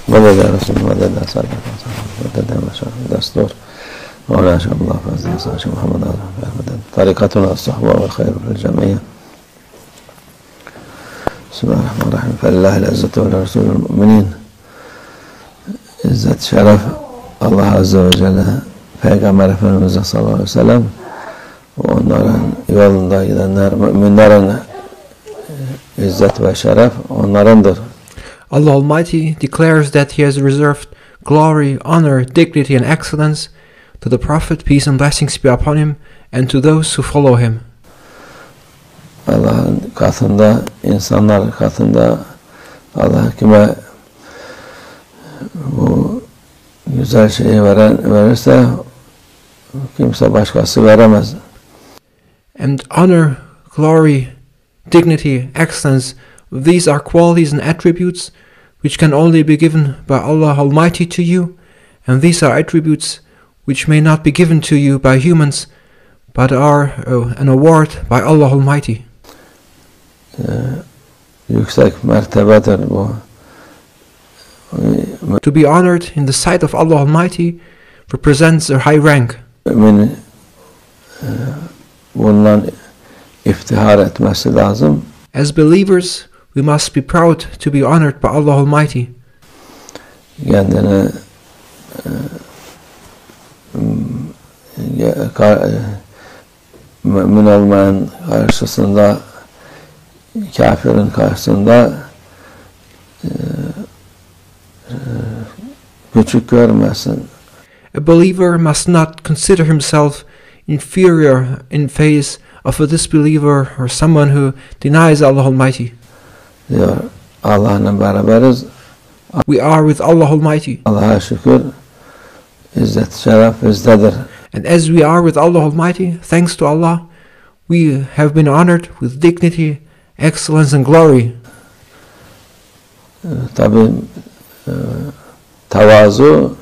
مدد يا رسول مدد يا صادق مدد يا مشاء دستور ولا شاء الله فاز محمد مدد طريقتنا الصحبة والخير في الجميع. بسم الله الرحمن الرحيم. فلله العزة ولرسول المؤمنين. İzzet, şeref Allah Azze ve Celle Peygamber Efendimiz'e sallallahu aleyhi ve sellem ve onların yolunda gidenler, müminlerin izzet ve şeref onlarındır. Allah Almighty declares that He has reserved glory, honor, dignity and excellence to the Prophet, peace and blessings be upon him, and to those who follow him. Allah'ın katında, insanlar katında Allah kime bu güzel şeyi verirse kimse başkası veremez. And honor, glory, dignity, excellence, these are qualities and attributes which can only be given by Allah Almighty to you, and these are attributes which may not be given to you by humans, but are an award by Allah Almighty. Yüksek mertebedir bu. To be honored in the sight of Allah Almighty represents a high rank. Mümin bundan iftihar etmesi lazım. As believers, we must be proud to be honored by Allah Almighty. Kendini mümin olmayan karşısında, kafirin karşısında küçük görmesin. A believer must not consider himself inferior in face of a disbeliever or someone who denies Allah Almighty. Diyor, Allah'la beraberiz. We are with Allah Almighty. Allah'a şükür, izzet, şeref bizdedir. And as we are with Allah Almighty, thanks to Allah, we have been honored with dignity, excellence and glory. Tabi tevazu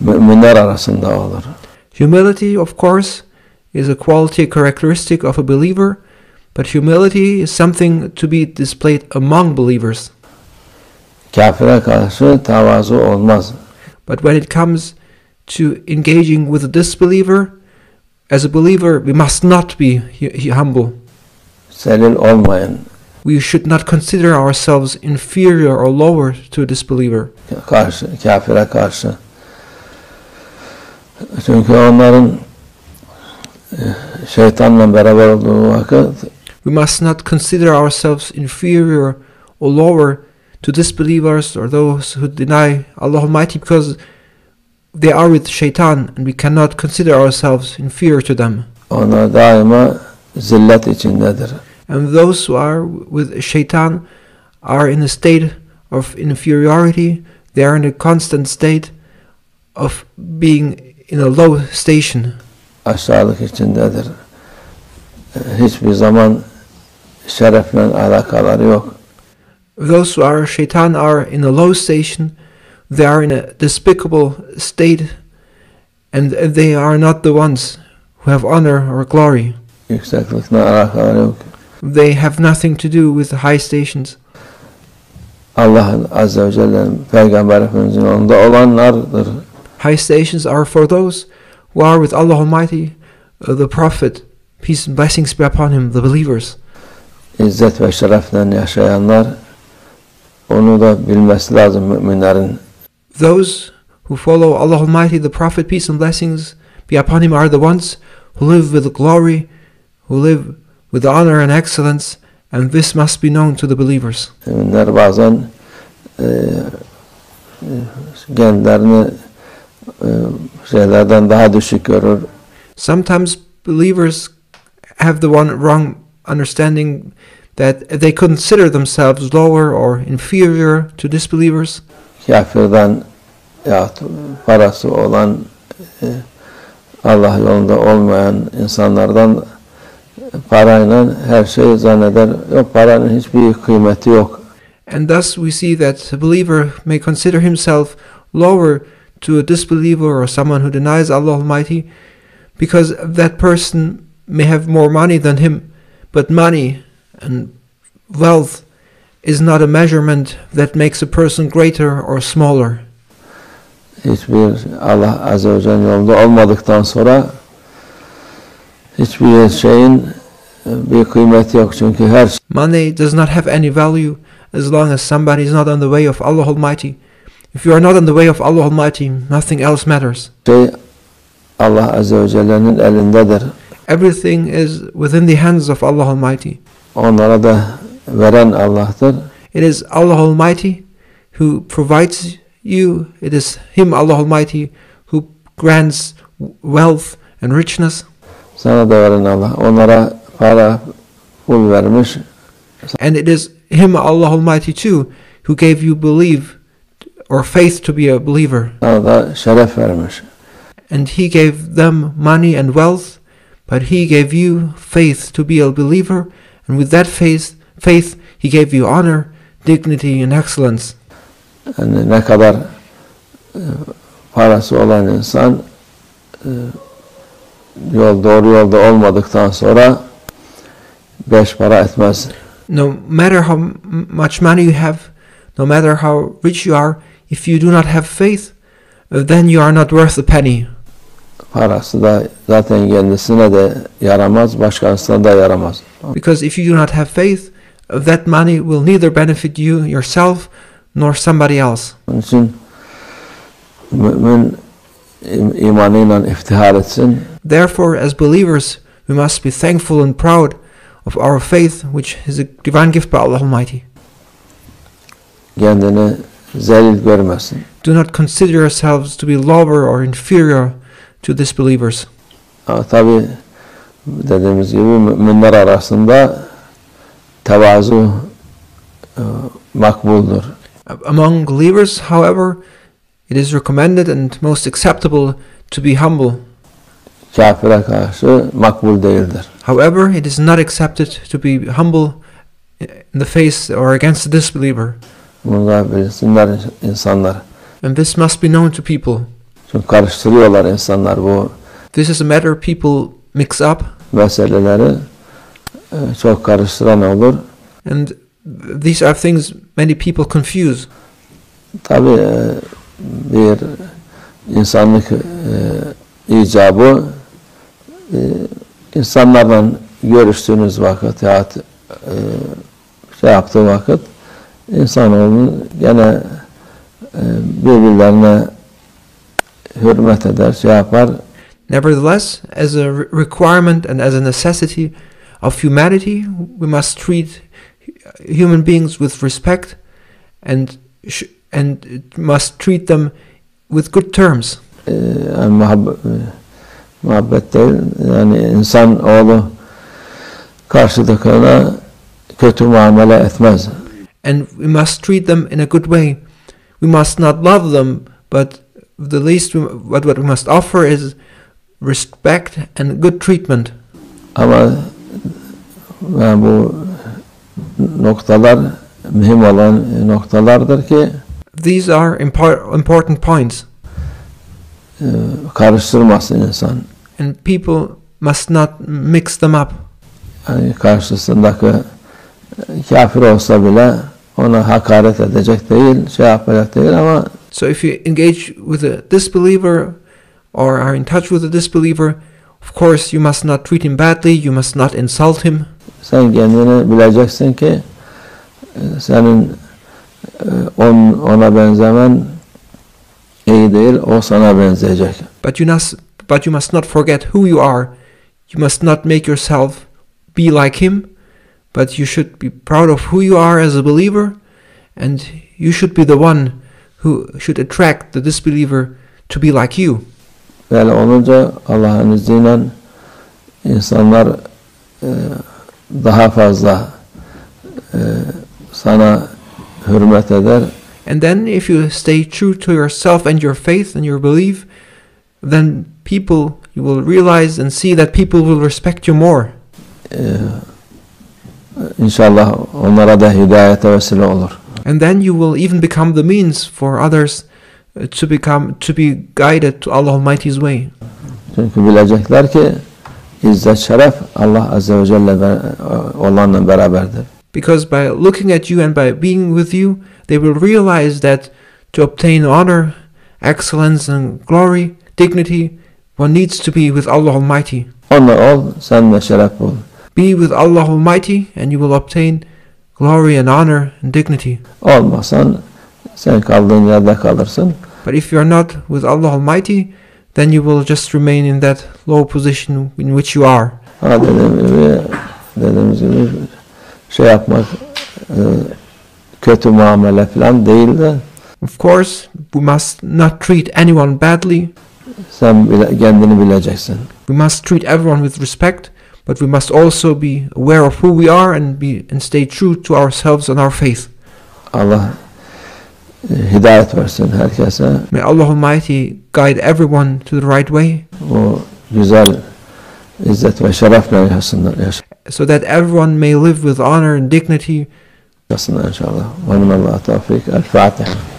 müminler arasında olur. Humility, of course, is a quality, a characteristic of a believer, but humility is something to be displayed among believers. Kafire karşı tevazu olmaz. But when it comes to engaging with a disbeliever, as a believer, we must not be humble. Selil olmayın. We should not consider ourselves inferior or lower to a disbeliever. Kafire karşı. Çünkü onların şeytanla beraber olduğu vakit we must not consider ourselves inferior or lower to disbelievers or those who deny Allah Almighty, because they are with shaitan and we cannot consider ourselves inferior to them. Onlar daima zillet içindedir. And those who are with shaitan are in a state of inferiority. They are in a constant state of being in a low station. Aşağılık içindedir. Hiçbir zaman şerefle alakaları yok. Those who are shaitan are in a low station. They are in a despicable state, and they are not the ones who have honor or glory. Yükseklikle alakaları yok. They have nothing to do with the high stations. Allah'ın Azze ve Celle'nin Peygamber Efendimiz'in yolunda olanlardır. High stations are for those who are with Allah Almighty, the Prophet, peace and blessings be upon him, the believers. İzzet ve şerefle yaşayanlar onu da bilmesi lazım müminlerin. Those who follow Allah Almighty, the Prophet, peace and blessings be upon him, are the ones who live with glory, who live with honor and excellence, and this must be known to the believers. Müminler bazen kendilerini şeylerden daha düşük görür. Sometimes believers have the wrong understanding that they consider themselves lower or inferior to disbelievers. Kafirden ya parası olan Allah yolunda olmayan insanlardan parayla her şeyi zanneder. Yok, paranın hiçbir kıymeti yok. And thus we see that a believer may consider himself lower to a disbeliever or someone who denies Allah Almighty, because that person may have more money than him, but money and wealth is not a measurement that makes a person greater or smaller. Hiçbir Allah Azze ve Celle yolunda olmadıktan sonra hiçbir şeyin bir kıymeti yok. Çünkü her Money does not have any value as long as somebody is not on the way of Allah Almighty. If you are not on the way of Allah Almighty, nothing else matters. şey Allah Azze ve Celle'nin elindedir. Everything is within the hands of Allah Almighty. Onlara da veren Allah'tır. It is Allah Almighty who provides you. It is Him, Allah Almighty, who grants wealth and richness. Sana da veren Allah. Onlara para, pul vermiş. And it is Him, Allah Almighty, too, who gave you belief or faith to be a believer. Sana da şeref vermiş. And He gave them money and wealth, but He gave you faith to be a believer. And with that faith, He gave you honor, dignity, and excellence. Yani ne kadar parası olan insan doğru yolda olmadıktan sonra beş para etmez. No matter how much money you have, no matter how rich you are, if you do not have faith, then you are not worth a penny. Parası da zaten kendisine de yaramaz, başkasına da yaramaz. Because if you do not have faith, that money will neither benefit you yourself nor somebody else. Onun için mümin imanıyla iftihar etsin. Therefore, as believers, we must be thankful and proud of our faith, which is a divine gift by Allah Almighty. Kendini zelil görmesin. Do not consider yourselves to be lower or inferior to disbelievers. Ama tabi dediğimiz gibi müminler arasında tevazu makbuldur. Among believers, however, it is recommended and most acceptable to be humble. Kafire karşı makbul değildir. However, it is not accepted to be humble in the face or against the disbeliever. Bunu da bilsinler insanlar. And this must be known to people. Çünkü karıştırıyorlar insanlar bu This is a matter people mix up. Meseleleri çok karıştıran olur. And these are things many people confuse. Tabii bir insanlık icabı insanlarla görüştüğünüz vakit ya yaptığı vakit insanoğlu gene birbirlerine hürmet eder, yapar. Nevertheless, as a requirement and as a necessity of humanity, we must treat human beings with respect and must treat them with good terms. Muhabbet değil, yani insan oğlu karşıdakine kötü muamele etmez. And we must treat them in a good way. We must not love them, but the least what we must offer is respect and good treatment. Ama bu noktalar mühim olan noktalardır ki these are important points. Karıştırmasın insan. And people must not mix them up. Yani karşısındaki kafir olsa bile ona hakaret edecek değil, yapacak değil ama so if you engage with a disbeliever or are in touch with a disbeliever, of course you must not treat him badly, you must not insult him. Sen kendini bileceksin ki senin ona benzemen iyi değil, o sana benzeyecek. But you must not forget who you are. You must not make yourself be like him, but you should be proud of who you are as a believer, and you should be the one who should attract the disbeliever to be like you. Böyle olunca Allah'ın izniyle insanlar daha fazla sana hürmet eder. And then if you stay true to yourself and your faith and your belief, then you will realize and see that people will respect you more. İnşallah onlara da hidayete vesile olur. And then you will even become the means for others to be guided to Allah Almighty's way. Çünkü bilecekler ki izzet şeref Allah Azze ve Celle olanla beraberdir. because by looking at you and by being with you, they will realize that to obtain honor, excellence and glory, dignity, one needs to be with Allah Almighty. Onunla ol, sen de şeref bul. Be with Allah Almighty and you will obtain glory and honor and dignity. Olmasan sen kaldığın yerde kalırsın. But if you are not with Allah Almighty, then you will just remain in that low position in which you are. Dediğimiz gibi şey yapmak, kötü muamele falan değil de. Of course, we must not treat anyone badly. Sen kendini bileceksin. We must treat everyone with respect, but we must also be aware of who we are and stay true to ourselves and our faith. Allah hidayet versin herkese. May Allah Almighty guide everyone to the right way. O güzel izzet ve şerefle yaşasınlar so that everyone may live with honor and dignity. inşallah. Ve minallah tevfik. El Fatiha.